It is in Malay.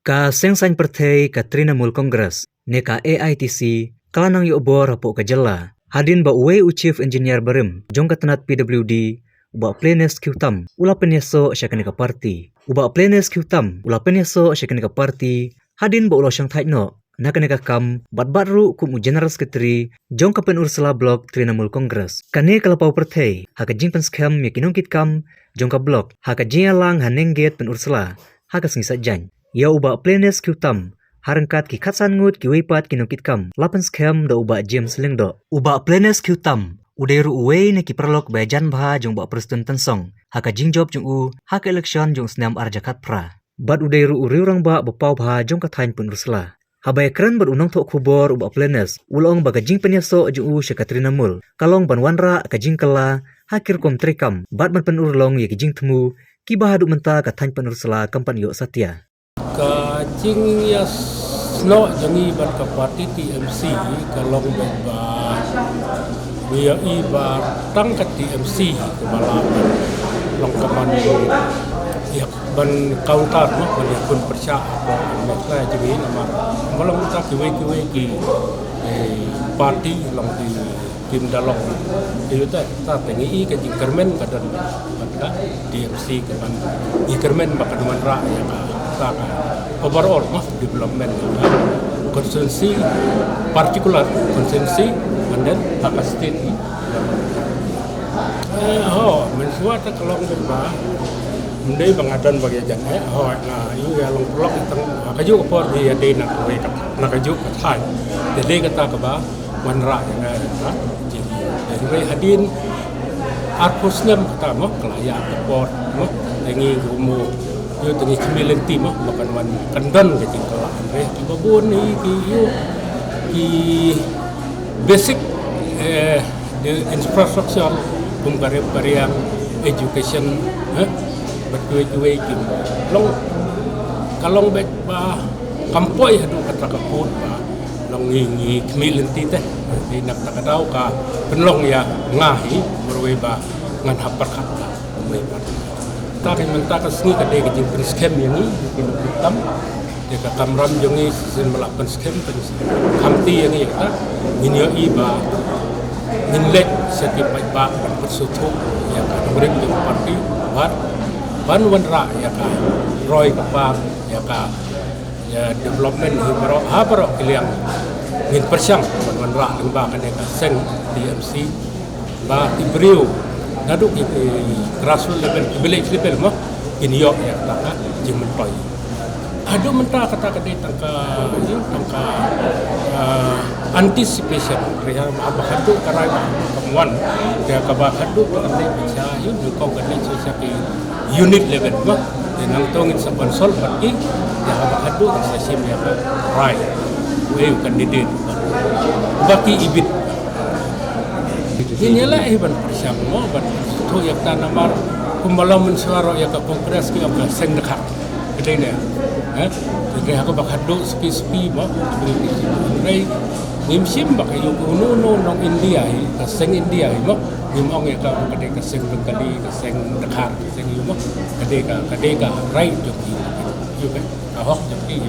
Ka sengsan perthei ka Trinamool Congress ne ka AITC kalanang yo bor hapo ka jela. Hadin ba uwe u chief engineer barim jong ka tenat PWD uba plenes kyutam ula penyeso syakani ka party. Uba plenes kyutam ula penyeso syakani ka party hadin ba ulo syang thaino nakane ka kam bat ru kum general secretary jong ka pen Ursula block Trinamool Congress. Kane kalapau perthei ha ka jingpen scam me kinongkit kam jong ka block ha ka jingalang hanengget pen Ursula ha ka singsa jan. Ya uba plenes kyutam harangkat ki khatsan ngut ki weipat kinongkit kam lapan scam da uba James Lingdo. Uba plenes kyutam uderu uwe ne ki perlok bajan bha jong ba prestun tensong ha ka jingjob jong u ha ka election jong snam arjakat pra. Bat uderu uriurang ba bapau bha jong ka thain pen Ursula. Habai keren berunang tok kubor uba plenes ulong baga jing penyaso jong u Trinamool kalong banwanra ka jing kala hakir kom trekam bat man pen urlong ye ki jing temu ki bahadu menta ka thain pen Ursula kampan yo satya. Ka jing ya sno jangi ban ka parti TMC kalong ba dia iba tang ka TMC ke malam long kaman ya ban counter no ban pun percaya apa la jadi nama malam ta kiwe ki parti long di tim dalong itu ta tengi ka jing kermen ka dan ka TMC ke ban i kermen ba ka man ra ya ka overall development constituency particular constituency and then Dhaka state mensuat kalau ba mendai bangadan bagi jan na yu ya long blok tang kaju ko por di ade na ko na kaju ka thai de kata ka ba wanra yang na jadi hadin arpusnem kata mo kelaya ke por mo tengi gumo yo tengi community mo makan wan kandon ke tingkala andre babon ni ki basic the infrastructure kum kare education betul kim long kalong bet ba kampoi hadu kata kaput ba long ngi community teh di nak takadau ka penlong ya ngahi berwe ba ngan hapar kata we ba ta kan menta ka sngi ka de ke jing scam yang ni kin hitam de ka kamram jongi sin melakukan scam pen kamti yang ni ka minyo iba minlek setiap ba bersutu ya ka beri ke parti ban wanra ya ka roy ka ba ya ka ya development hibro kiliang min persyang wanra ba ka de ka seng DMC ba tibriu naduk itu grassroots level village level mah ini yo ya tak jeng mentoy adu menta kata tangka anticipation reha abahadu karai kamuan dia kabahadu kata bisa itu kau kata sosial unit level mah nang tongin sa konsol pati ya abahadu sa sim ya right we candidate baki ibit inilah iban persiang mo ban to yak tanamar kumbalang mensuaro yak kongres ki apa seng dekat gede ne jadi aku bakal do ski mo beri nimsim bakal yo kuno nong India ka seng India mo nimong yak gede ka seng kali ka seng dekat seng yo mo gede ka rai joki juga ahok joki